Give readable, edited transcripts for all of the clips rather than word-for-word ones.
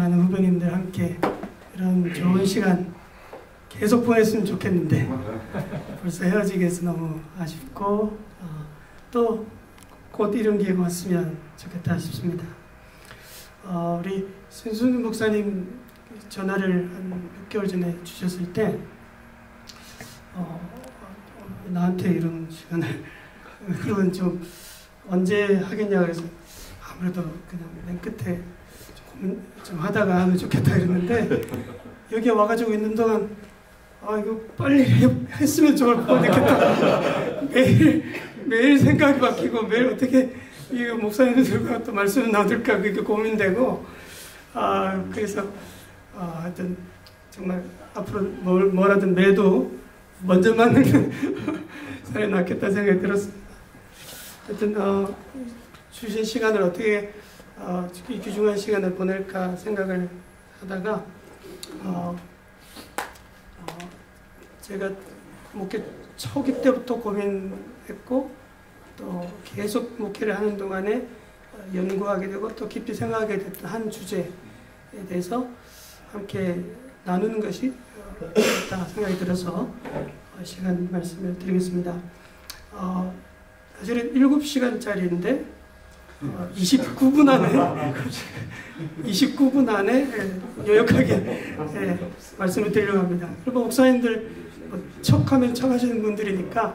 사랑하는 후배님들 함께 이런 좋은 시간 계속 보냈으면 좋겠는데 벌써 헤어지게 해서 너무 아쉽고 또 곧 이런 기회가 왔으면 좋겠다 싶습니다. 우리 신순 목사님 전화를 한 6개월 전에 주셨을 때 나한테 이런 시간을 그런 좀 언제 하겠냐 그래서 아무래도 그냥 맨 끝에 고민 좀 하다가 하면 좋겠다 이랬는데 여기 와가지고 있는 동안 이거 빨리 했으면 좋을 뻔했겠다. 매일 생각이 바뀌고 매일 어떻게 이 목사님들과 또 말씀을 나눌까 그게 고민되고 그래서 하여튼 정말 앞으로 뭐라든 매도 먼저 맞는 사람이 낫겠다 생각이 들었습니다. 하여튼 주신 시간을 어떻게 이 귀중한 시간을 보낼까 생각을 하다가 제가 목회 초기 때부터 고민했고 또 계속 목회를 하는 동안에 연구하게 되고 또 깊이 생각하게 됐던 한 주제에 대해서 함께 나누는 것이 좋다 생각이 들어서 시간 말씀을 드리겠습니다. 사실은 7시간짜리인데 29분 안에 요약하게 말씀을 드리려고 합니다. 그리고 목사님들 척하면 척하시는 분들이니까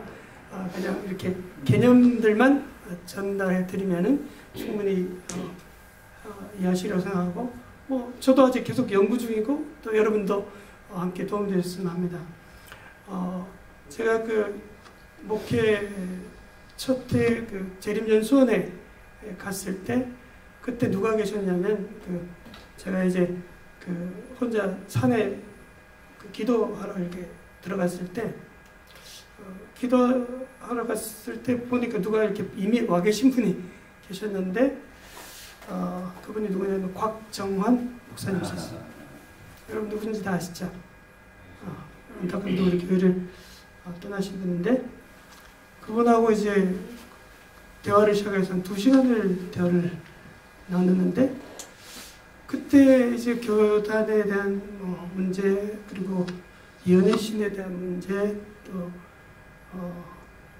그냥 이렇게 개념들만 전달해 드리면은 충분히 이해하시려고 생각하고 저도 아직 계속 연구 중이고 또 여러분도 함께 도움되셨으면 합니다. 제가 그 목회 첫해 그 재림연수원에 갔을 때 그때 누가 계셨냐면 제가 이제 혼자 산에 기도하러 이렇게 들어갔을 때 기도하러 갔을 때 보니까 누가 이렇게 이미 와 계신 분이 계셨는데 그분이 누구냐면 곽정환 목사님이셨어요. 여러분 누군지 다 아시죠? 안타깝게도 우리 교회를 떠나신 분인데 그분하고 이제 대화를 시작해서 한 2시간을 대화를 나누는데 그때 이제 교단에 대한 문제 그리고 연애신에 대한 문제 또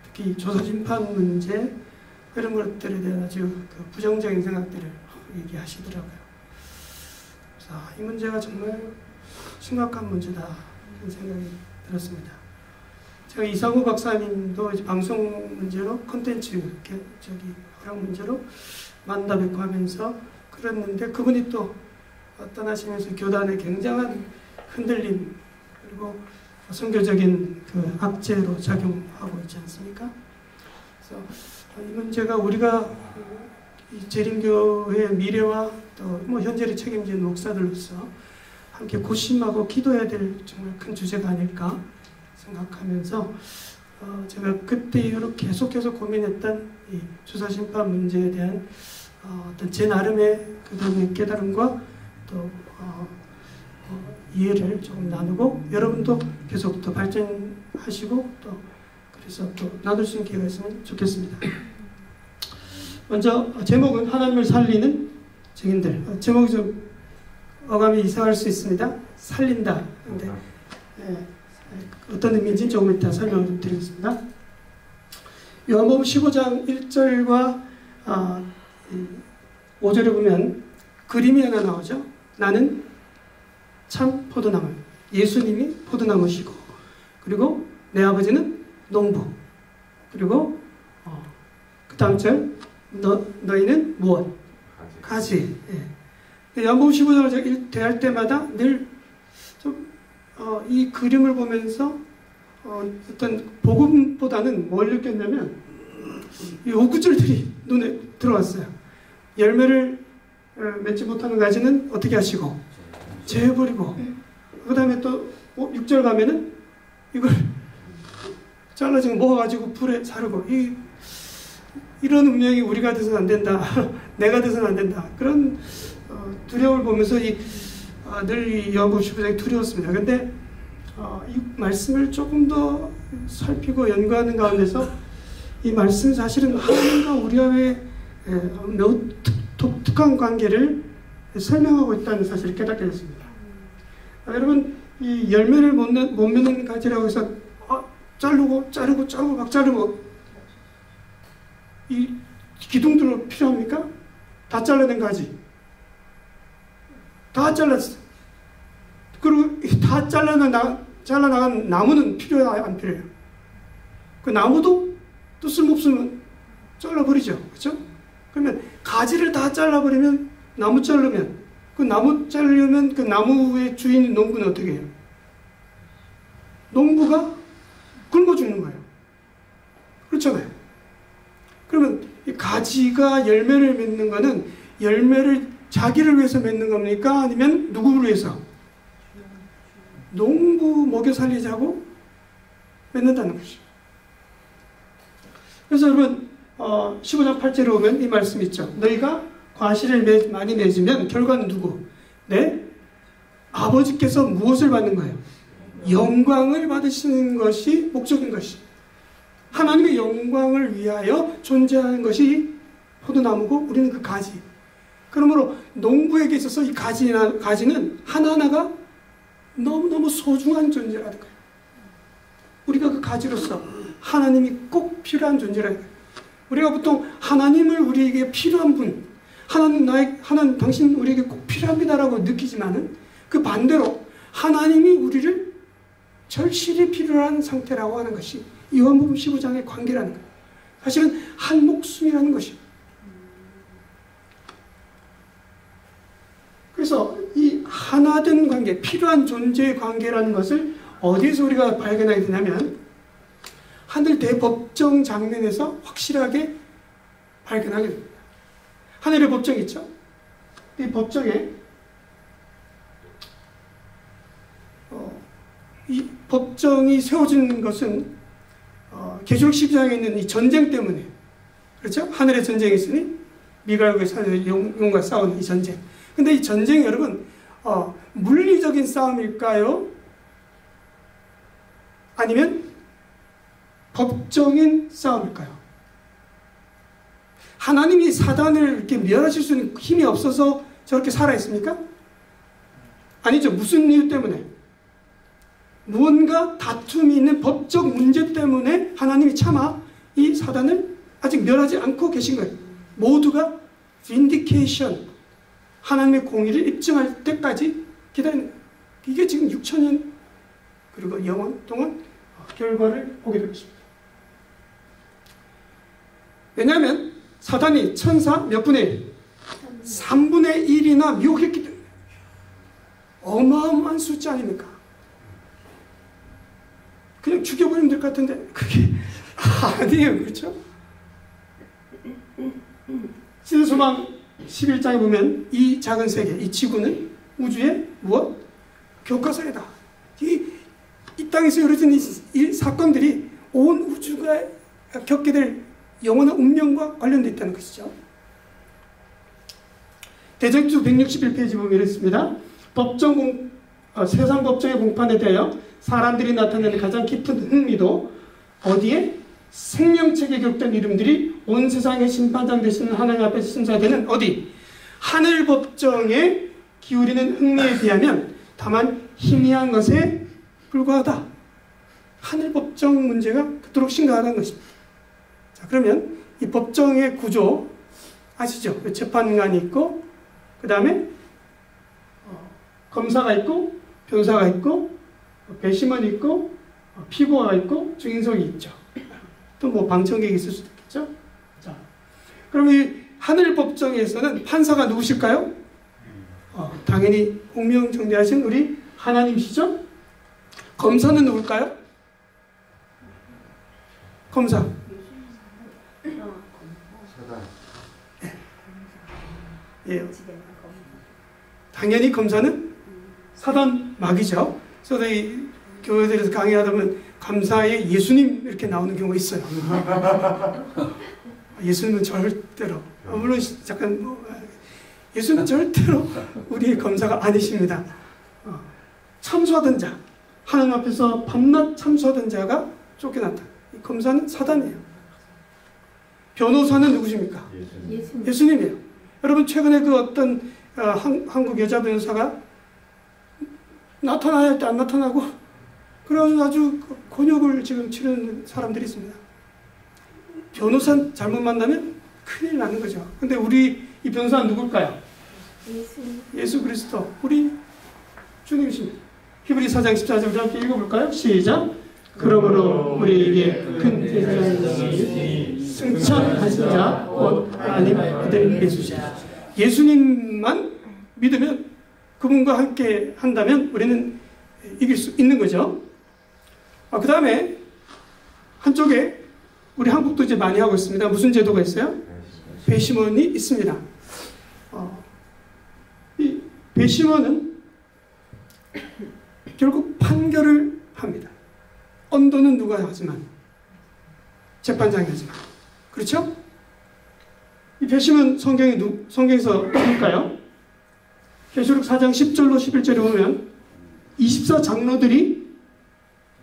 특히 조사심판 문제 이런 것들에 대한 아주 부정적인 생각들을 얘기하시더라고요. 그래서 이 문제가 정말 심각한 문제다 이런 생각이 들었습니다. 제가 이상우 박사님도 이제 방송 문제로 콘텐츠 허락 문제로 만나 뵙고 하면서 그랬는데 그분이 또 떠나시면서 교단에 굉장한 흔들림 그리고 선교적인 악재로 작용하고 있지 않습니까? 그래서 이 문제가 우리가 이 재림교회의 미래와 또 현재를 책임지는 목사들로서 함께 고심하고 기도해야 될 정말 큰 주제가 아닐까 생각하면서 제가 그때 이후로 계속해서 고민했던 이 주사심판 문제에 대한 어떤 제 나름의 그동안의 깨달음과 또 이해를 조금 나누고 여러분도 계속 더 발전하시고 또 그래서 또 나눌 수 있는 기회가 있으면 좋겠습니다. 먼저 제목은 하나님을 살리는 증인들. 제목이 좀 어감이 이상할 수 있습니다. 살린다. 근데 어떤 의미인지 조금 이따 설명을 드리겠습니다. 요한복음 15장 1절과 5절에 보면 그림이 하나 나오죠. 나는 참 포도나무, 예수님이 포도나무시고 그리고 내 아버지는 농부 그리고 그 다음 절 너희는 무엇? 가지. 요한복음 15장을 대할 때마다 늘 좀 이 그림을 보면서 어떤 복음보다는 뭘 느꼈냐면 이 오구절들이 눈에 들어왔어요. 열매를 맺지 못하는 가지는 어떻게 하시고 재버리고 그 다음에 또 6절 가면은 이걸 잘라지고 모아가지고 불에 사르고 이런 운명이 우리가 돼서는 안 된다. 내가 돼서는 안 된다. 그런 두려움을 보면서 늘 이 요한복음 15장이 두려웠습니다. 근데 이 말씀을 조금 더 살피고 연구하는 가운데서 이 말씀은 사실은 하나님과 우리와의 매우 독특한 관계를 설명하고 있다는 사실을 깨닫게 됐습니다. 여러분, 이 열매를 못 맺는 가지라고 해서 자르고 막 자르고 이 기둥들로 필요합니까? 다 잘라낸 가지 다 잘랐어. 그리고 다 잘라나간 나무는 필요해요, 안 필요해요? 그 나무도 또 쓸모없으면 잘라버리죠. 그렇죠? 그러면 가지를 다 잘라버리면 나무 자르면 그 나무 자르려면 그 나무의 주인 농부는 어떻게 해요? 농부가 굶어 죽는 거예요. 그렇잖아요. 그러면 이 가지가 열매를 맺는 거는 열매를 자기를 위해서 맺는 겁니까? 아니면 누구를 위해서? 농부 먹여 살리자고 맺는다는 것이죠. 그래서 여러분 15장 8절에 오면 이 말씀 있죠. 너희가 과실을 많이 맺으면 결과는 누구? 네? 아버지께서 무엇을 받는 거예요? 영광을 받으시는 것이 목적인 것이. 하나님의 영광을 위하여 존재하는 것이 포도나무고 우리는 그 가지. 그러므로 농부에게 있어서 이 가지는 하나하나가 너무너무 소중한 존재라는 거예요. 우리가 그 가지로서 하나님이 꼭 필요한 존재라는 거예요. 우리가 보통 하나님을 우리에게 필요한 분, 하나님 당신 우리에게 꼭 필요합니다라고 느끼지만은 그 반대로 하나님이 우리를 절실히 필요한 상태라고 하는 것이 요한복음 15장의 관계라는 거예요. 사실은 한 목숨이라는 것이에요. 그래서 이 하나된 관계, 필요한 존재의 관계라는 것을 어디에서 우리가 발견하게 되냐면 하늘 대법정 장면에서 확실하게 발견하게 됩니다. 하늘의 법정이 있죠. 이 법정에 이 법정이 세워진 것은 계시록 12장에 있는 이 전쟁 때문에, 그렇죠? 하늘의 전쟁이 있으니 미갈과 산의 용과 싸우는 이 전쟁. 근데 이 전쟁이 여러분 물리적인 싸움일까요? 아니면 법적인 싸움일까요? 하나님이 사단을 이렇게 멸하실 수 있는 힘이 없어서 저렇게 살아있습니까? 아니죠. 무슨 이유 때문에? 무언가 다툼이 있는 법적 문제 때문에 하나님이 차마 이 사단을 아직 멸하지 않고 계신 거예요. 모두가 vindication, 하나님의 공의를 입증할 때까지 기다리는 거예요. 이게 지금 6천년 그리고 영원 동안 결과를 보게 될 것입니다. 왜냐하면 사단이 천사 몇 분의 1? 3분의 1이나 미혹했기 때문에. 어마어마한 숫자 아닙니까? 그냥 죽여버리면 될 것 같은데 그게 아니에요. 그렇죠? 신소망 11장에 보면 이 작은 세계, 이 지구는 우주의 무엇? 교과서이다. 이 땅에서 이루어진 이 사건들이 온 우주가 겪게 될 영원한 운명과 관련되어 있다는 것이죠. 대전주 161페이지 보면 이렇습니다. 세상 법정의 공판에 대하여 사람들이 나타내는 가장 깊은 흥미도 어디에? 생명책에 기록된 이름들이 온 세상의 심판장 되시는 하나님 앞에서 심사되는 어디? 하늘 법정에 기울이는 흥미에 비하면 다만 희미한 것에 불과하다. 하늘 법정 문제가 그토록 심각하다는 것입니다. 자, 그러면 이 법정의 구조 아시죠? 재판관이 있고 그 다음에 검사가 있고 변사가 있고 배심원이 있고 피고가 있고 증인석이 있죠. 또 뭐 방청객이 있을 수도 있겠죠. 자, 그럼 이 하늘 법정에서는 판사가 누구실까요? 당연히 공명정대하신 우리 하나님이시죠. 검사는 누굴까요? 검사. 예. 당연히 검사는 사단 마귀죠. 그래서 이 교회들에서 강의하다 보면 감사에 예수님 이렇게 나오는 경우가 있어요. 예수님은 절대로, 물론 잠깐 예수님은 절대로 우리의 검사가 아니십니다. 참소하던 자, 하나님 앞에서 밤낮 참소하던 자가 쫓겨났다. 이 검사는 사단이에요. 변호사는 누구십니까? 예수님이에요. 여러분 최근에 그 어떤 한국 여자 변호사가 나타나야 할 때 안 나타나고 그래가지고 아주 곤욕을 지금 치르는 사람들이 있습니다. 변호사 잘못 만나면 큰일 나는 거죠. 근데 우리 이 변호사는 누굴까요? 예수 그리스도 우리 주님이십니다. 히브리 4장 14절 우리 함께 읽어볼까요? 시작. 그러므로 우리에게 큰 대장이 승천하신 자 곧 하나님 아들 예수시다. 예수님만 믿으면 그분과 함께 한다면 우리는 이길 수 있는 거죠. 그 다음에 한쪽에 우리 한국도 이제 많이 하고 있습니다. 무슨 제도가 있어요? 배심원이 있습니다. 이 배심원은 결국 판결을 합니다. 언도는 누가 하지만 재판장이 하지만 그렇죠? 이 배심원 성경에서 누굴까요? 계시록 4장 10절로 11절에 보면 24장로들이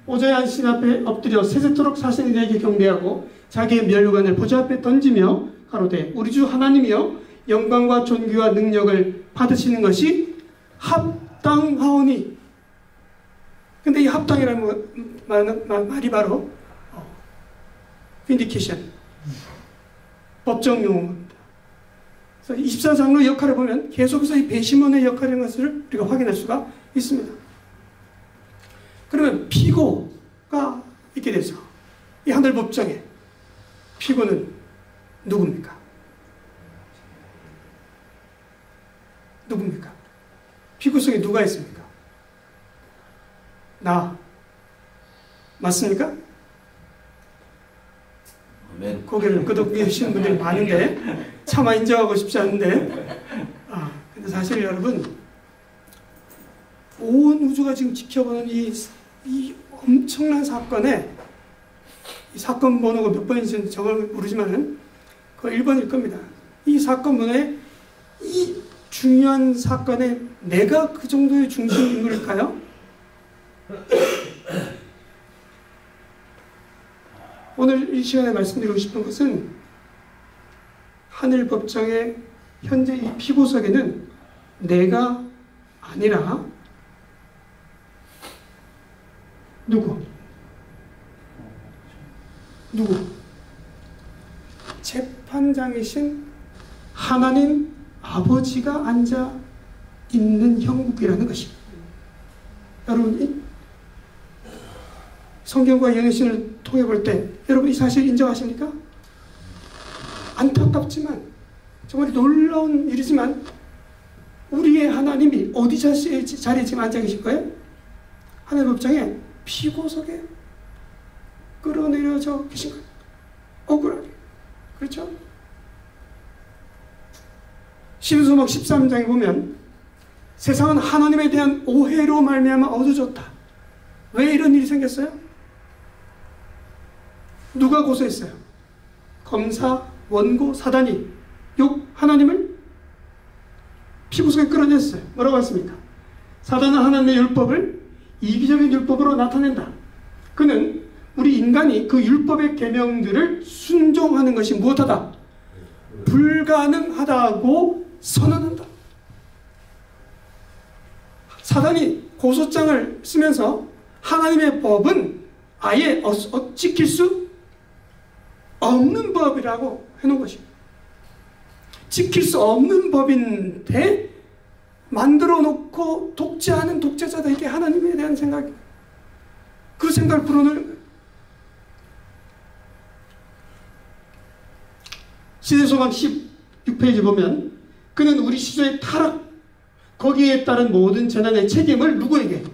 오자의 안신 앞에 엎드려 세세토록 사신 이에게 경배하고 자기의 멸관을 보좌 앞에 던지며 가로되 우리 주 하나님이여 영광과 존귀와 능력을 받으시는 것이 합당하오니. 근데 이 합당이라는 말이 바로 vindication, 법정 용어입니다. 그래서 24장로 역할을 보면 계속해서 이 배심원의 역할인 것을 우리가 확인할 수가 있습니다. 그러면 피고가 있게 되죠. 이 하늘 법정에 피고는 누굽니까? 누굽니까? 피고 속에 누가 있습니까? 나. 맞습니까? 아멘. 고개를 끄덕이시는 분들이 많은데 차마 인정하고 싶지 않은데 근데 사실 여러분 온 우주가 지금 지켜보는 이 엄청난 사건에 이 사건 번호가 몇 번인지 정확히 모르지만은 그거 1번일 겁니다. 이 사건 번호에 이 중요한 사건에 내가 그 정도의 중심 인물일까요? 오늘 이 시간에 말씀드리고 싶은 것은 하늘 법정의 현재 이 피고석에는 내가 아니라 누구? 재판장이신 하나님 아버지가 앉아 있는 형국이라는 것입니다. 여러분 성경과 영신을 통해 볼 때 여러분 이 사실 인정하십니까? 안타깝지만 정말 놀라운 일이지만 우리의 하나님이 어디 자리에 지금 앉아 계실 거예요? 하늘 법정에 피고석에 끌어내려져 계신 거예요. 억울하게. 그렇죠? 신수막 13장에 보면 세상은 하나님에 대한 오해로 말미암아 어두워졌다. 왜 이런 일이 생겼어요? 누가 고소했어요? 검사, 원고, 사단이 하나님을 피고석에 끌어냈어요. 뭐라고 했습니까? 사단은 하나님의 율법을 이기적인 율법으로 나타낸다. 그는 우리 인간이 그 율법의 계명들을 순종하는 것이 무엇하다? 불가능하다고 선언한다. 사단이 고소장을 쓰면서 하나님의 법은 아예 지킬 수 없는 법이라고 해놓은 것입니다. 지킬 수 없는 법인데 만들어 놓고 독재하는 독재자들에게 하나님에 대한 생각, 그 생각을 불어넣는 거예요. 시대소망 16페이지 보면 그는 우리 시조의 타락, 거기에 따른 모든 재난의 책임을 누구에게?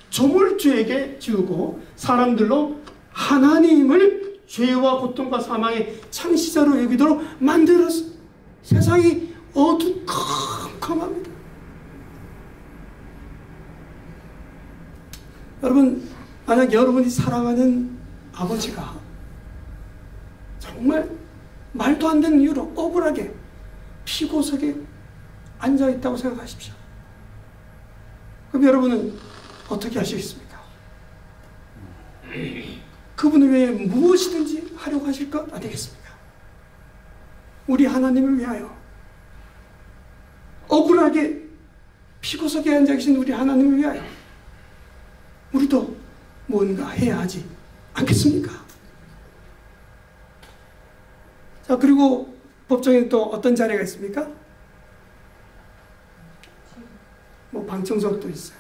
조물주에게 지우고 사람들로 하나님을 죄와 고통과 사망의 창시자로 여기도록 만들었어. 세상이 어두컴컴합니다. 여러분, 만약 여러분이 사랑하는 아버지가 정말 말도 안 되는 이유로 억울하게 피고석에 앉아있다고 생각하십시오. 그럼 여러분은 어떻게 하시겠습니까? 그분을 위해 무엇이든지 하려고 하실 것 아니겠습니까? 우리 하나님을 위하여 억울하게 피고석에 앉아 계신 우리 하나님을 위하여 우리도 뭔가 해야 하지 않겠습니까? 자, 그리고 법정에 또 어떤 자리가 있습니까? 뭐 방청석도 있어요.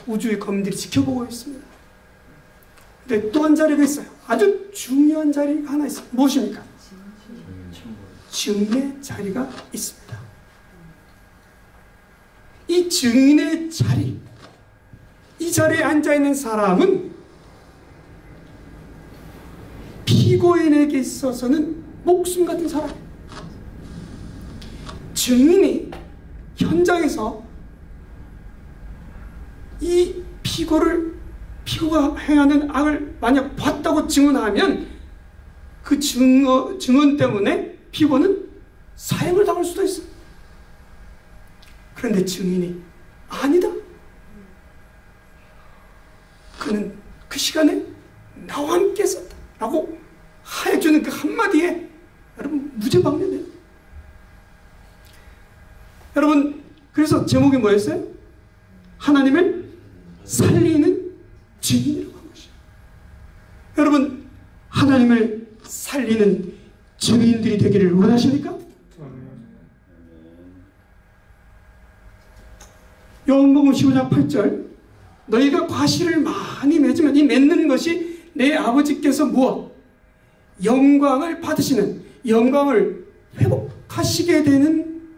우주의 검들이 지켜보고 있습니다. 근데 또 한 자리가 있어요. 아주 중요한 자리가 하나 있어요. 무엇입니까? 증인의 자리가 있습니다. 이 증인의 자리, 이 자리에 앉아있는 사람은 피고인에게 있어서는 목숨 같은 사람이에요. 증인이 현장에서 이 피고가 행하는 악을 만약 봤다고 증언하면 그 증언 때문에 피고는 사형을 당할 수도 있어요. 그런데 증인이 아니다, 그는 그 시간에 나와 함께 있었다 라고 하여주는 그 한마디에 여러분 무죄 방면이에요. 여러분, 그래서 제목이 뭐였어요? 하나님을 살리는 증인이라고 한 것이에요. 여러분, 하나님을 살리는 증인들이 되기를 원하십니까? 요한복음 15장 8절, 너희가 과실을 많이 맺으면 이 맺는 것이 내 아버지께서 무엇? 영광을 받으시는, 영광을 회복하시게 되는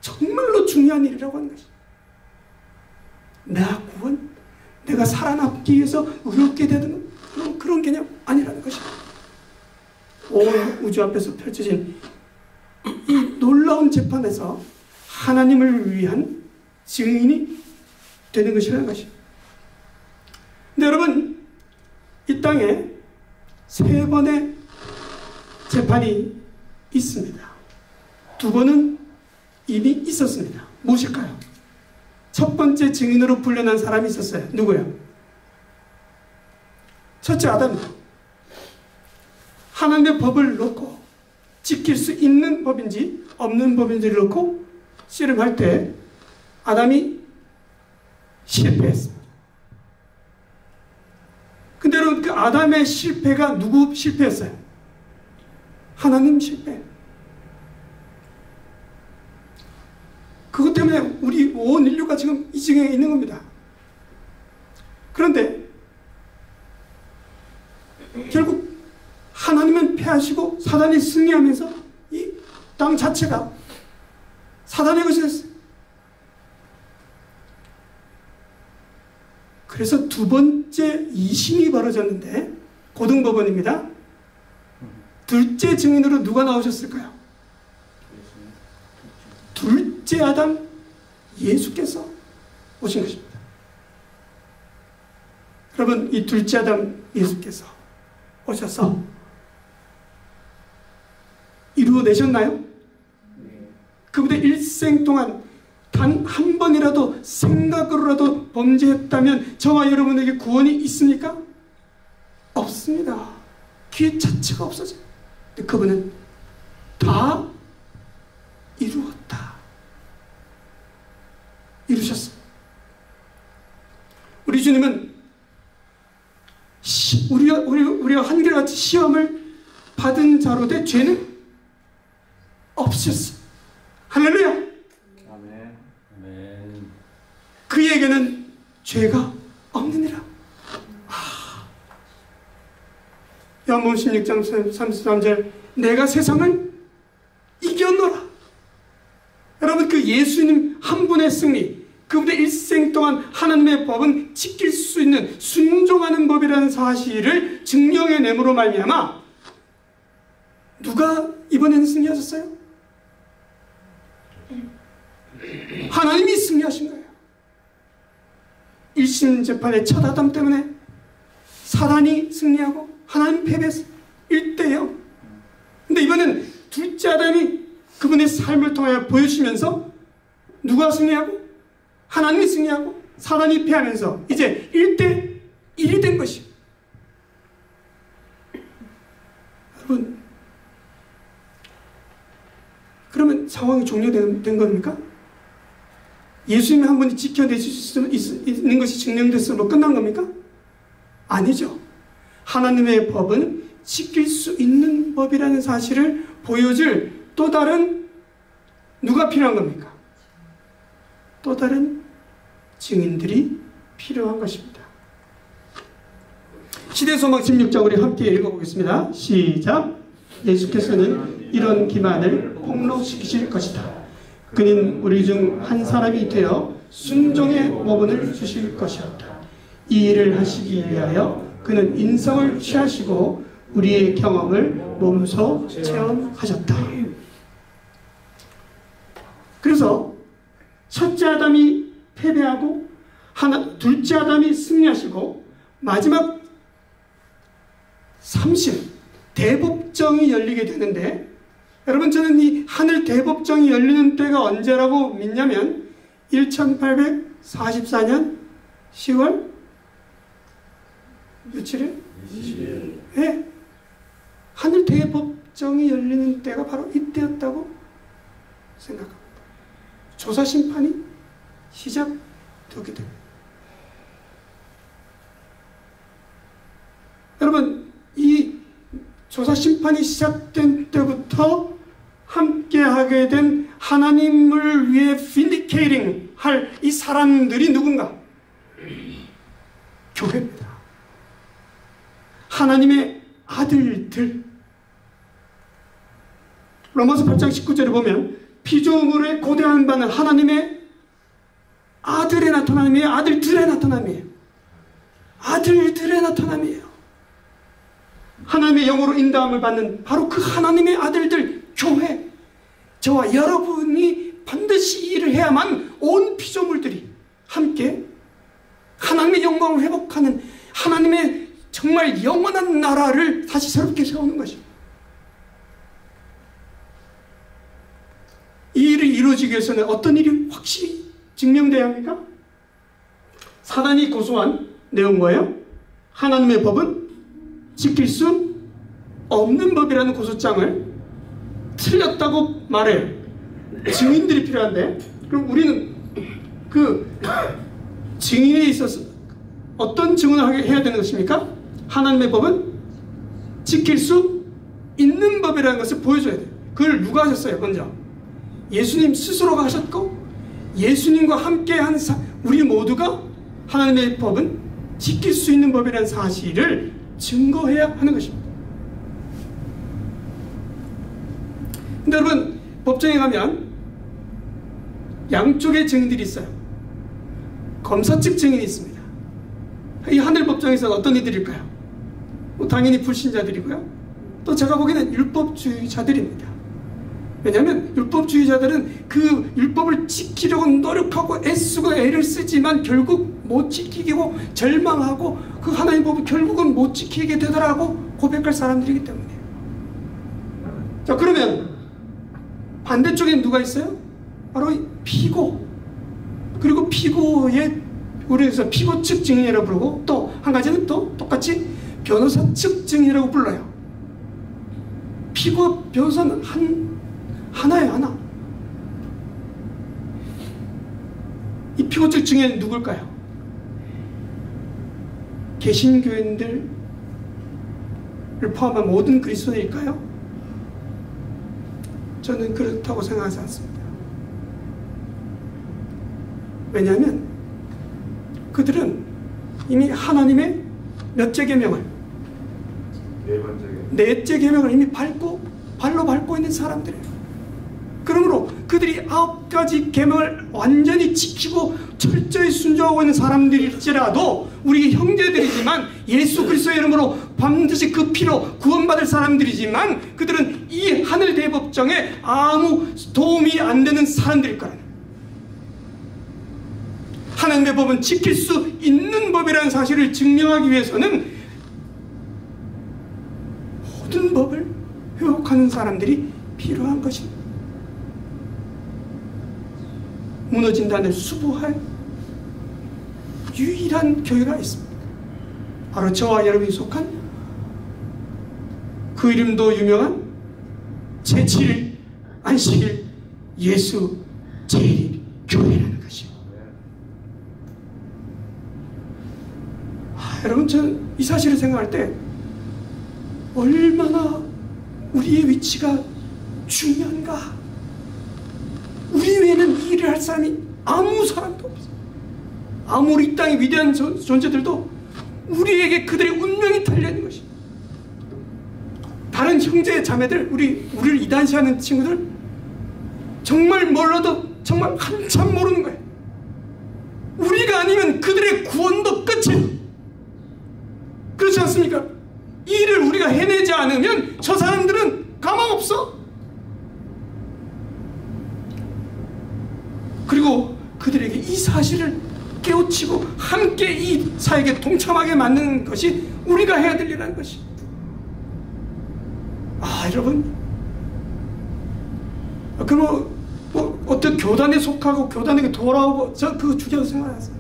정말로 중요한 일이라고 하는 것이에요. 나 구원, 내가 살아남기 위해서 의롭게 되는 그런 개념 아니라는 것입니다. 온 우주 앞에서 펼쳐진 이 놀라운 재판에서 하나님을 위한 증인이 되는 것이라는 것입니다. 근데 여러분, 이 땅에 세 번의 재판이 있습니다. 두 번은 이미 있었습니다. 무엇일까요? 첫 번째 증인으로 불려난 사람이 있었어요. 누구요? 첫째 아담입니다. 하나님의 법을 놓고 지킬 수 있는 법인지 없는 법인지를 놓고 씨름할 때 아담이 실패했습니다. 근데 여러분, 그 아담의 실패가 누구 실패였어요? 하나님 실패. 그것 때문에 우리 온 인류가 지금 이 지경에 있는 겁니다. 그런데 결국 하나님은 패하시고 사단이 승리하면서 이 땅 자체가 사단의 것이 됐어요. 그래서 두 번째 이심이 벌어졌는데, 고등법원입니다. 둘째 증인으로 누가 나오셨을까요? 둘째 아담 예수께서 오신 것입니다. 여러분, 이 둘째 아담 예수께서 오셔서 이루어내셨나요? 그분의 일생 동안 단 한 번이라도 생각으로라도 범죄했다면 저와 여러분에게 구원이 있습니까? 없습니다. 기회 자체가 없어져요. 근데 그분은 다 이루었다, 이루셨어요. 우리 주님은 우리가 한결같이 시험을 받은 자로 돼 죄는 없으셨어요. 할렐루야. 아멘. 그에게는 죄가 없느니라. 요한복음 16장 33절, 내가 세상을 이겼노라. 여러분, 그 예수님 한 분의 승리, 그분의 일생 동안 하나님의 법은 지킬 수 있는 순종하는 법이라는 사실을 증명해냄으로 말미암아 누가 이번에는 승리하셨어요? 하나님이 승리하신 거예요. 1심 재판의 첫 아담 때문에 사단이 승리하고 하나님 패배했어요. 1대0. 근데 이번엔 둘째 아담이 그분의 삶을 통해 보여주시면서 누가 승리하고? 하나님이 승리하고 사단이 패하면서 이제 1대1이 된 것이에요. 여러분, 그러면 상황이 종료된 겁니까? 예수님 한 분이 지켜내실 수 있는 것이 증명됐으면 끝난 겁니까? 아니죠. 하나님의 법은 지킬 수 있는 법이라는 사실을 보여줄 또 다른 누가 필요한 겁니까? 또 다른 증인들이 필요한 것입니다. 시대소망 16장 우리 함께 읽어보겠습니다. 시작. 예수께서는 이런 기만을 폭로시키실 것이다. 그는 우리 중 한 사람이 되어 순종의 모본을 주실 것이었다. 이 일을 하시기 위하여 그는 인성을 취하시고 우리의 경험을 몸소 체험하셨다. 그래서 첫째 아담이 패배하고 둘째 아담이 승리하시고 마지막 30 대법정이 열리게 되는데, 여러분 저는 이 하늘 대법정이 열리는 때가 언제라고 믿냐면 1844년 10월 며칠에? 20일. 네. 하늘 대법정이 열리는 때가 바로 이때였다고 생각합니다. 조사 심판이 시작되게 됩니다. 여러분 이 조사 심판이 시작된 때부터 함께하게 된 하나님을 위해 vindicating 할 이 사람들이 누군가? 교회입니다. 하나님의 아들들. 로마서 8장 19절에 보면 피조물에 고대한 바는 하나님의 아들의 나타남이에요. 아들들의 나타남이에요. 아들들의 나타남이에요. 하나님의 영으로 인도함을 받는 바로 그 하나님의 아들들, 교회, 저와 여러분이 반드시 이 일을 해야만 온 피조물들이 함께 하나님의 영광을 회복하는 하나님의 정말 영원한 나라를 다시 새롭게 세우는 것입니다. 이 일이 이루어지기 위해서는 어떤 일이 확실히 증명돼야 합니까? 사단이 고소한 내용 뭐예요? 하나님의 법은 지킬 수 없는 법이라는 고소장을 틀렸다고 말해요. 증인들이 필요한데, 그럼 우리는 그 증인에 있어서 어떤 증언을 해야 되는 것입니까? 하나님의 법은 지킬 수 있는 법이라는 것을 보여줘야 돼요. 그걸 누가 하셨어요? 먼저 예수님 스스로가 하셨고, 예수님과 함께한 우리 모두가 하나님의 법은 지킬 수 있는 법이라는 사실을 증거해야 하는 것입니다. 근데 여러분 법정에 가면 양쪽의 증인들이 있어요. 검사 측 증인이 있습니다. 이 하늘 법정에서 어떤 이들일까요? 당연히 불신자들이고요. 또 제가 보기에는 율법주의자들입니다. 왜냐하면 율법주의자들은 그 율법을 지키려고 노력하고 애쓰고 애를 쓰지만 결국 못 지키고 절망하고 그 하나님 법을 결국은 못 지키게 되더라고 고백할 사람들이기 때문에. 자, 그러면 반대쪽에 누가 있어요? 바로 피고, 그리고 피고의 우리에서 피고 측 증인이라고 부르고, 또 한 가지는 또 똑같이 변호사 측 증인이라고 불러요. 피고 변호사는 하나예요, 하나. 이 피고 측 증인은 누굴까요? 개신교인들을 포함한 모든 그리스도인일까요? 저는 그렇다고 생각하지 않습니다. 왜냐하면 그들은 이미 하나님의 몇째 계명을, 넷째 계명을 이미 발로 밟고 있는 사람들이에요. 그러므로 그들이 9가지 계명을 완전히 지키고 철저히 순종하고 있는 사람들일지라도 우리 형제들이지만 예수 그리스도의 이름으로 반드시 그 피로 구원받을 사람들이지만 그들은 이 하늘 대법정에 아무 도움이 안 되는 사람들일 거예요. 하나님의 법은 지킬 수 있는 법이라는 사실을 증명하기 위해서는 모든 법을 회복하는 사람들이 필요한 것입니다. 무너진 단을 수부할 유일한 교회가 있습니다. 바로 저와 여러분이 속한 그 이름도 유명한 제7일 안식일 예수 제1일 교회라는 것이요. 여러분, 저는 이 사실을 생각할 때 얼마나 우리의 위치가 중요한가. 우리 외에는 이 일을 할 사람이 아무 사람도 없어. 아무리 이 땅의 위대한 존재들도 우리에게 그들의 운명이 달려있는 것이. 다른 형제 자매들, 우리를 이단시하는 친구들 정말 몰라도 정말 한참 모르는 거예요. 우리가 아니면 그들의 구원도 끝이에요. 그렇지 않습니까? 이 일을 우리가 해내지 않으면 저 사람들은 가망 없어. 그리고 그들에게 이 사실을 깨우치고 함께 이 사역에 동참하게 만드는 것이 우리가 해야 될 일이라는 것이. 여러분, 어떤 교단에 속하고 교단에게 돌아오고, 저 그거 중요하다고 생각하세요.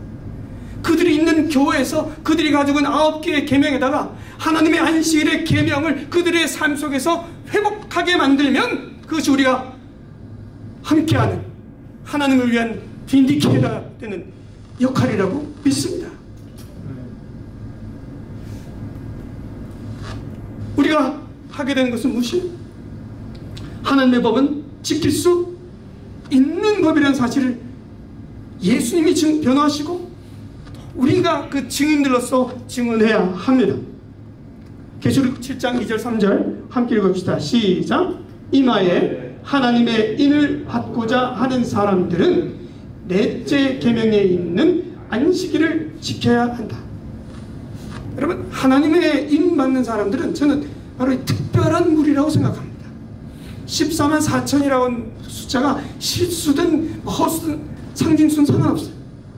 그들이 있는 교회에서 그들이 가지고 있는 9개의 계명에다가 하나님의 안식일의 계명을 그들의 삶 속에서 회복하게 만들면 그것이 우리가 함께하는 하나님을 위한 빈디케이터가 되는 역할이라고 믿습니다. 우리가 하게 되는 것은 무엇이에요? 하나님의 법은 지킬 수 있는 법이라는 사실을 예수님이 변호하시고 우리가 그 증인들로서 증언해야 합니다. 계시록 7장 2절 3절 함께 읽읍시다. 시작. 이마에 하나님의 인을 받고자 하는 사람들은 넷째 계명에 있는 안식일을 지켜야 한다. 여러분, 하나님의 인 받는 사람들은 저는 바로 이 특별한 무리라고 생각합니다. 14만 4천이라는 숫자가 실수든 허수든 상징수는 상관없어요.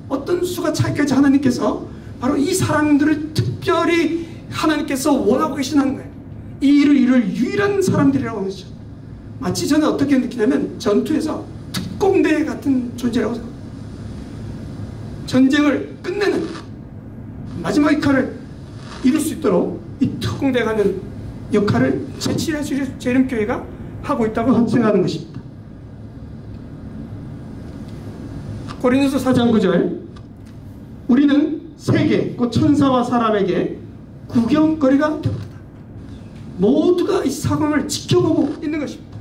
어떤 수가 차이까지 하나님께서 바로 이 사람들을 특별히 하나님께서 원하고 계시는 거예요. 이 일을 이룰 유일한 사람들이라고 하죠. 마치 저는 어떻게 느끼냐면 전투에서 특공대 같은 존재라고 생각합니다. 전쟁을 끝내는 마지막 역할을 이룰 수 있도록 이 특공대가 하는 역할을 제7회 재림교회가 하고 있다고 생각하는 것입니다. 고린도서 4장 9절 우리는 세계 곧 천사와 사람에게 구경거리가 되었다. 모두가 이 상황을 지켜보고 있는 것입니다.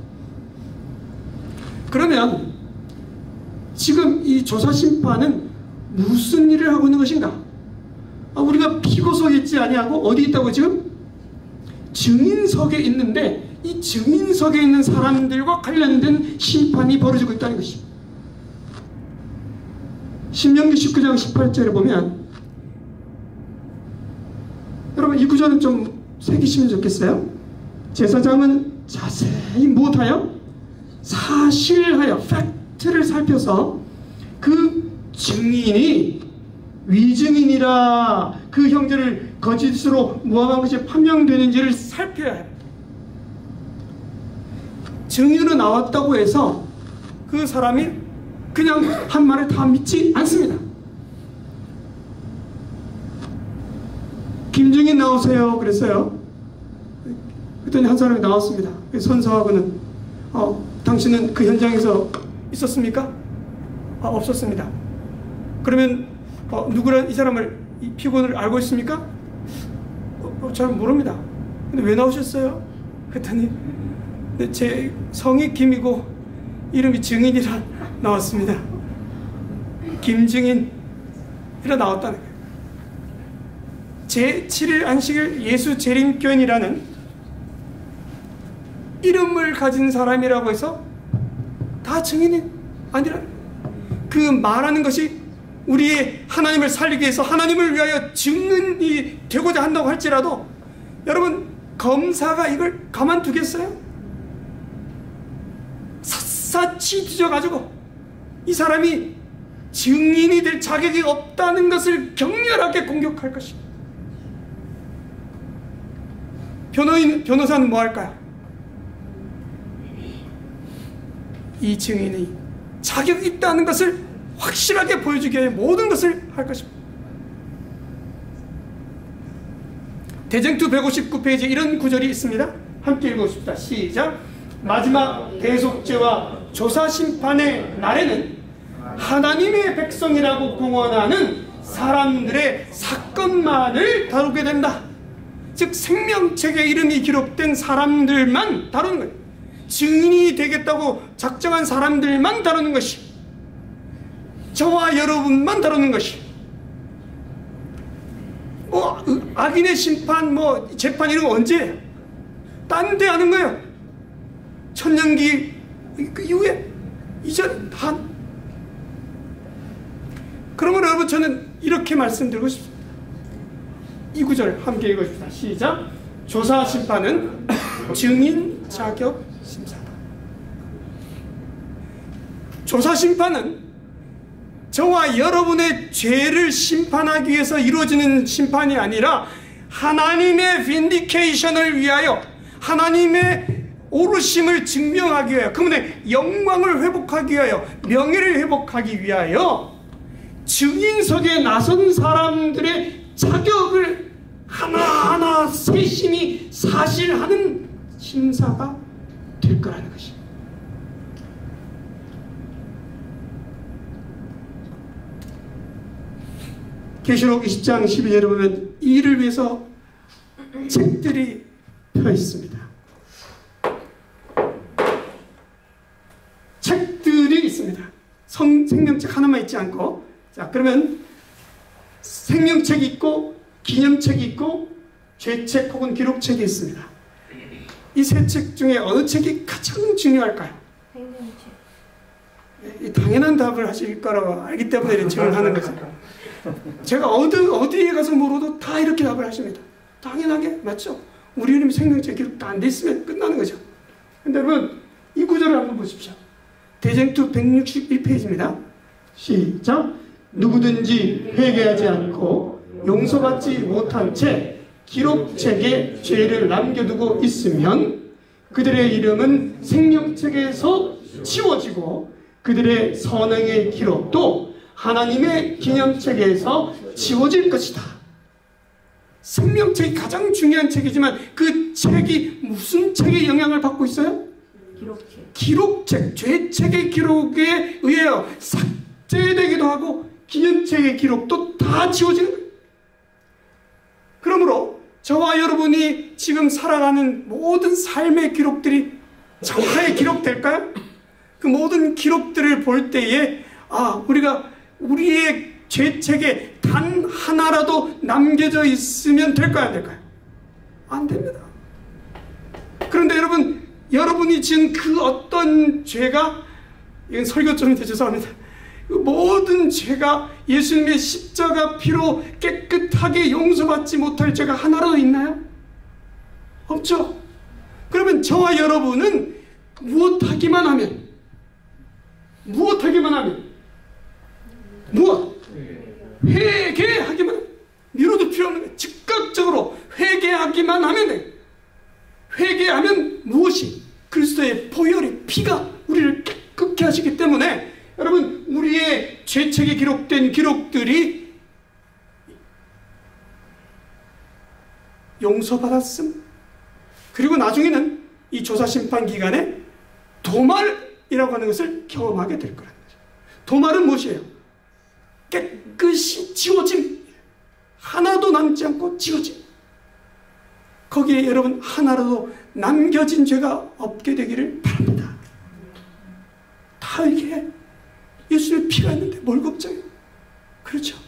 그러면 지금 이 조사심판은 무슨 일을 하고 있는 것인가? 우리가 피고석에 있지 아니하고 어디 있다고 지금? 증인석에 있는데 이 증인석에 있는 사람들과 관련된 심판이 벌어지고 있다는 것입니다. 신명기 19장 18절에 보면 여러분 이 구절은 좀 새기시면 좋겠어요. 제사장은 자세히 못하여 사실하여 팩트를 살펴서 그 증인이 위증인이라 그 형제를 거짓으로 모함한 것이 판명되는지를 살펴야 해요. 증인으로 나왔다고 해서 그 사람이 그냥 한 말을 다 믿지 않습니다. 김증인 나오세요 그랬어요. 그랬더니 한 사람이 나왔습니다. 선서하고는 당신은 그 현장에서 있었습니까? 없었습니다. 그러면 누구란 이 사람을 이 피고를 알고 있습니까? 잘 모릅니다. 근데 왜 나오셨어요? 그랬더니 제 성이 김이고 이름이 증인이라 나왔습니다. 김증인이라 나왔다는 거예요. 제7일 안식일 예수 재림교인이라는 이름을 가진 사람이라고 해서 다 증인이 아니라 그 말하는 것이 우리의 하나님을 살리기 위해서 하나님을 위하여 증인이 되고자 한다고 할지라도 여러분 검사가 이걸 가만두겠어요? 샅샅이 뒤져가지고 이 사람이 증인이 될 자격이 없다는 것을 격렬하게 공격할 것입니다. 변호사는 뭐 할까요? 이 증인이 자격이 있다는 것을 확실하게 보여주기 위해 모든 것을 할 것입니다. 대쟁투 159페이지에 이런 구절이 있습니다. 함께 읽어봅시다. 시작. 마지막 대속죄와 조사심판의 날에는 하나님의 백성이라고 공언하는 사람들의 사건 사건만을 다루게 된다. 즉 생명책에 이름이 기록된 사람들만 다루는 거예요. 증인이 되겠다고 작정한 사람들만 다루는 것이, 저와 여러분만 다루는 것이, 악인의 심판, 재판 이런 거 언제예요? 딴 데 하는 거예요. 천년기 그 이후에, 이전 다. 그러면 여러분, 저는 이렇게 말씀드리고 싶습니다. 이 구절 함께 읽어줍시다. 시작. 조사 심판은 증인 자격 심사다. 조사 심판은 저와 여러분의 죄를 심판하기 위해서 이루어지는 심판이 아니라 하나님의 빈디케이션을 위하여, 하나님의 오르심을 증명하기 위하여, 그분의 영광을 회복하기 위하여, 명예를 회복하기 위하여 증인석에 나선 사람들의 자격을 하나하나 세심히 사실하는 심사가 될 거라는 것입니다. 계시록 20장 12절에 보면 이 일을 위해서 책들이 펴 있습니다. 책들이 있습니다. 생명책 하나만 있지 않고, 자, 그러면 생명책이 있고 기념책이 있고 죄책 혹은 기록책이 있습니다. 이 세 책 중에 어느 책이 가장 중요할까요? 생명책. 당연한 답을 하실 거라고 알기 때문에 이런 질문을 하는 거죠. 제가 어디에 가서 물어도 다 이렇게 답을 하십니다. 당연하게 맞죠? 우리 이름이 생명책 기록 다 안 돼 있으면 끝나는 거죠. 근데 여러분, 이 구절을 한번 보십시오. 대쟁투 161페이지입니다. 시작. 누구든지 회개하지 않고 용서받지 못한 채 기록책에 죄를 남겨두고 있으면 그들의 이름은 생명책에서 지워지고 그들의 선행의 기록도 하나님의 기념책에서 지워질 것이다. 생명책이 가장 중요한 책이지만 그 책이 무슨 책의 영향을 받고 있어요? 기록책. 기록책, 죄책의 기록에 의하여 삭제되기도 하고 기념책의 기록도 다 지워지는 거예요. 그러므로 저와 여러분이 지금 살아가는 모든 삶의 기록들이 정확하게 기록될까요? 그 모든 기록들을 볼 때에 우리가 우리의 죄책에 단 하나라도 남겨져 있으면 될까요? 안 될까요? 안 됩니다. 그런데 여러분이 지은 그 어떤 죄가, 이건 설교점인데 죄송합니다. 그 모든 죄가 예수님의 십자가 피로 깨끗하게 용서받지 못할 죄가 하나라도 있나요? 없죠. 그러면 저와 여러분은 무엇하기만 하면 회개하기만 하면, 미뤄도 필요 없는 거예요. 즉각적으로 회개하기만 하면 돼요. 회개하면 무엇이? 그리스도의 보혈의 피가 우리를 깨끗게 하시기 때문에 여러분, 우리의 죄책에 기록된 기록들이 용서받았음, 그리고 나중에는 이 조사심판 기간에 도말이라고 하는 것을 경험하게 될 거라는 거죠. 도말은 무엇이에요? 깨끗이 지워짐, 하나도 남지 않고 지워짐. 거기에 여러분 하나라도 남겨진 죄가 없게 되기를 바랍니다. 다 이게 예수의 피가 있는데 뭘 걱정해요? 그렇죠.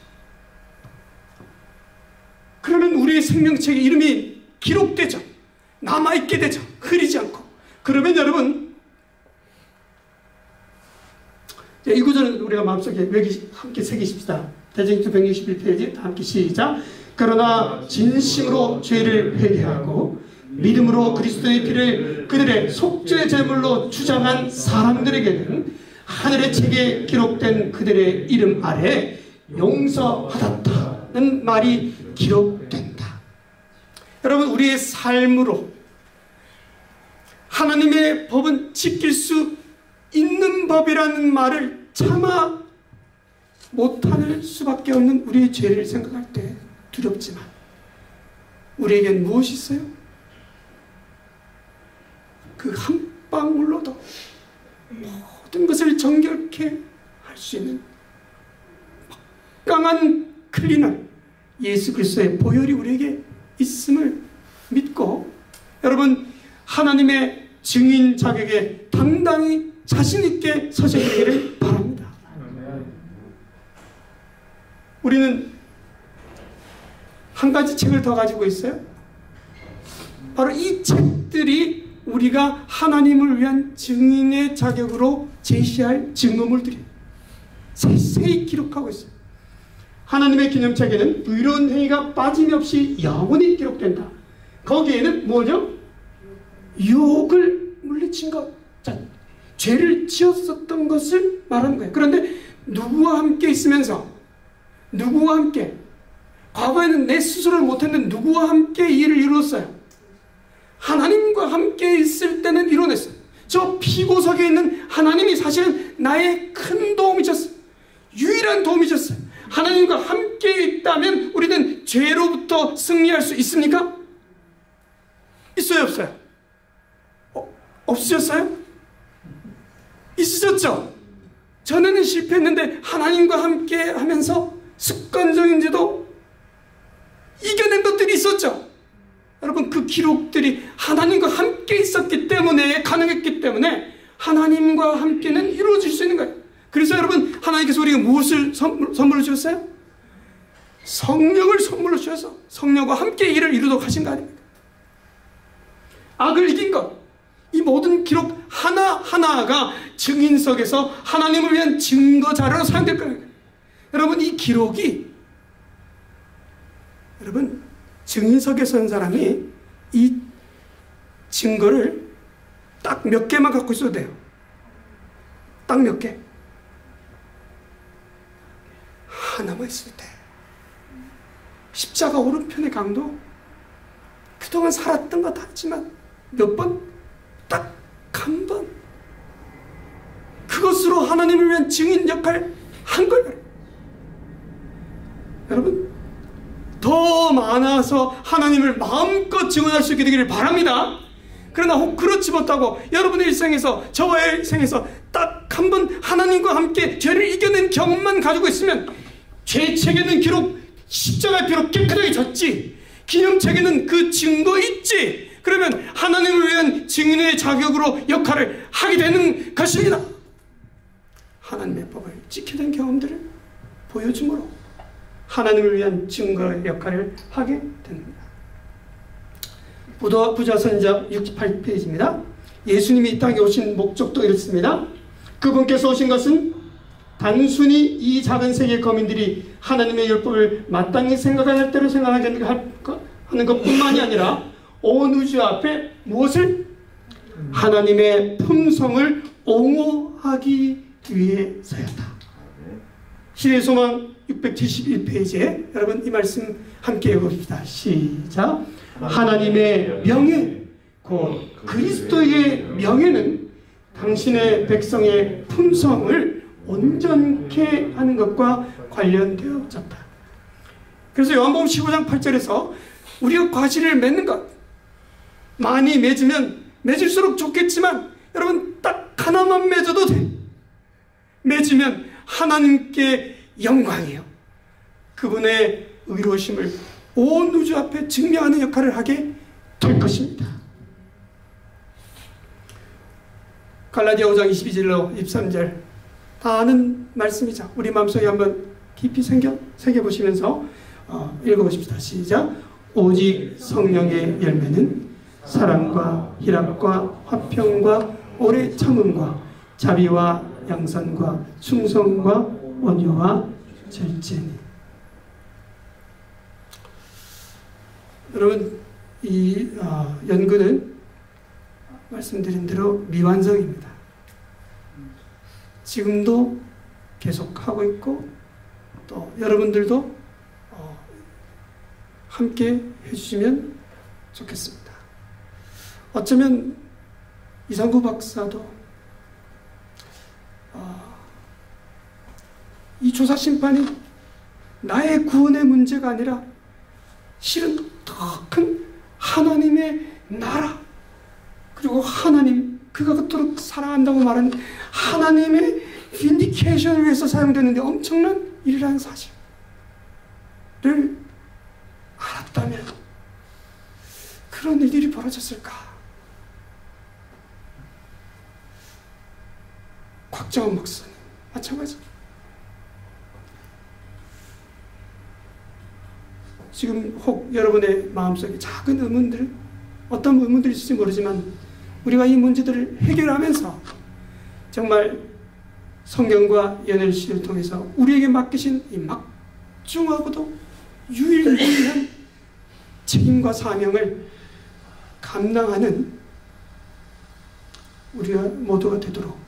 그러면 우리의 생명책에 이름이 기록되죠. 남아있게 되죠. 흐리지 않고. 그러면 여러분, 이 구절은 우리가 마음속에 함께 새기십시다. 대쟁투 161페이지 다 함께 시작. 그러나 진심으로 죄를 회개하고 믿음으로 그리스도의 피를 그들의 속죄 제물로 주장한 사람들에게는 하늘의 책에 기록된 그들의 이름 아래 용서받았다는 말이 기록된다. 여러분, 우리의 삶으로 하나님의 법은 지킬 수 있는 법이라는 말을 차마 못할 수밖에 없는 우리의 죄를 생각할 때 두렵지만, 우리에겐 무엇이 있어요? 그 한 방울로도 모든 것을 정결케 할 수 있는 강한 클리너, 예수 그리스도의 보혈이 우리에게 있음을 믿고 여러분 하나님의 증인 자격에 당당히 자신 있게 서셔야 되기를 바랍니다. 우리는 한 가지 책을 더 가지고 있어요. 바로 이 책들이 우리가 하나님을 위한 증인의 자격으로 제시할 증거물들이에요. 세세히 기록하고 있어요. 하나님의 기념책에는 의로운 행위가 빠짐없이 영원히 기록된다. 거기에는 뭐죠? 유혹을 물리친 것, 자, 죄를 지었었던 것을 말하는 거예요. 그런데 누구와 함께 있으면서, 누구와 함께, 과거에는 내 스스로를 못했는데 누구와 함께 이 일을 이루었어요? 하나님과 함께 있을 때는 이뤄냈어요. 저 피고석에 있는 하나님이 사실은 나의 큰 도움이셨어요. 유일한 도움이셨어요. 하나님과 함께 있다면 우리는 죄로부터 승리할 수 있습니까? 있어요, 없어요? 없으셨어요? 있으셨죠? 전에는 실패했는데 하나님과 함께 하면서 습관적인지도 이겨낸 것들이 있었죠. 여러분 그 기록들이 하나님과 함께 있었기 때문에 가능했기 때문에 하나님과 함께는 이루어질 수 있는 거예요. 그래서 여러분 하나님께서 우리에게 무엇을 선물로 주셨어요? 성령을 선물로 주셔서 성령과 함께 일을 이루도록 하신 거 아닙니까? 악을 이긴 것, 이 모든 기록 하나하나가 증인석에서 하나님을 위한 증거 자료로 사용될 거예요. 여러분 이 기록이, 여러분 증인석에 선 사람이 이 증거를 딱 몇 개만 갖고 있어도 돼요. 딱 몇 개. 하나만 있을 때. 십자가 오른편의 강도, 그동안 살았던 것 같지만 몇 번? 딱 한 번. 그것으로 하나님을 위한 증인 역할 한 거예요. 여러분 더 많아서 하나님을 마음껏 증언할 수 있게 되기를 바랍니다. 그러나 혹 그렇지 못하고 여러분의 일생에서, 저와의 일생에서 딱 한 번 하나님과 함께 죄를 이겨낸 경험만 가지고 있으면 죄책에는 기록, 십자가의 피로 깨끗하게 졌지, 기념책에는 그 증거 있지, 그러면 하나님을 위한 증인의 자격으로 역할을 하게 되는 것입니다. 하나님의 법을 지키는 경험들을 보여줌으로 하나님을 위한 증거의 역할을 하게 됩니다. 부자선자 68페이지입니다. 예수님이 이 땅에 오신 목적도 이렇습니다. 그분께서 오신 것은 단순히 이 작은 세계 거민들이 하나님의 율법을 마땅히 생각할 대로 생각하게 하는 것뿐만이 아니라 온 우주 앞에 무엇을? 하나님의 품성을 옹호하기 위해서였다. 시대의 소망 671페이지에 여러분 이 말씀 함께 읽어봅시다. 시작. 하나님의 명예, 곧 그리스도의 명예는 당신의 백성의 품성을 온전케 하는 것과 관련되어졌다. 그래서 요한복음 15장 8절에서 우리가 과실을 맺는 것, 많이 맺으면 맺을수록 좋겠지만 여러분 딱 하나만 맺어도 돼. 맺으면 하나님께 영광이에요. 그분의 의로우심을 온 우주 앞에 증명하는 역할을 하게 될 것입니다. 갈라디아 5장 22절로 23절 다 아는 말씀이죠. 우리 마음속에 한번 깊이 새겨보시면서 읽어보십시다. 시작. 오직 성령의 열매는 사랑과 희락과 화평과 오래 참음과 자비와 양선과 충성과 온유와 절제니. 여러분 이 연구는 말씀드린 대로 미완성입니다. 지금도 계속하고 있고 또 여러분들도 함께 해주시면 좋겠습니다. 어쩌면 이상구 박사도 이 조사심판이 나의 구원의 문제가 아니라 실은 더 큰 하나님의 나라, 그리고 하나님, 그가 그토록 사랑한다고 말하는 하나님의 빈디케이션을 위해서 사용되는데 엄청난 일이라는 사실을 그런 일들이 벌어졌을까? 곽정원 목사님 마찬가지. 지금 혹 여러분의 마음속에 작은 의문들, 어떤 의문들이 있을지 모르지만 우리가 이 문제들을 해결하면서 정말 성경과 연일시를 통해서 우리에게 맡기신 이 막중하고도 유일무이한 책임과 사명을 감당하는 우리가 모두가 되도록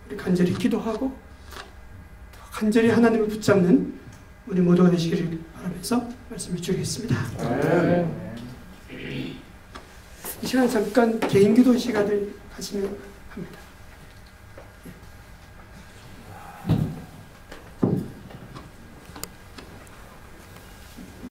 우리 간절히 기도하고 간절히 하나님을 붙잡는 우리 모두가 되시기를 바라면서 말씀을 드리겠습니다. 이 시간 잠깐 개인 기도 시간을 가지면 합니다.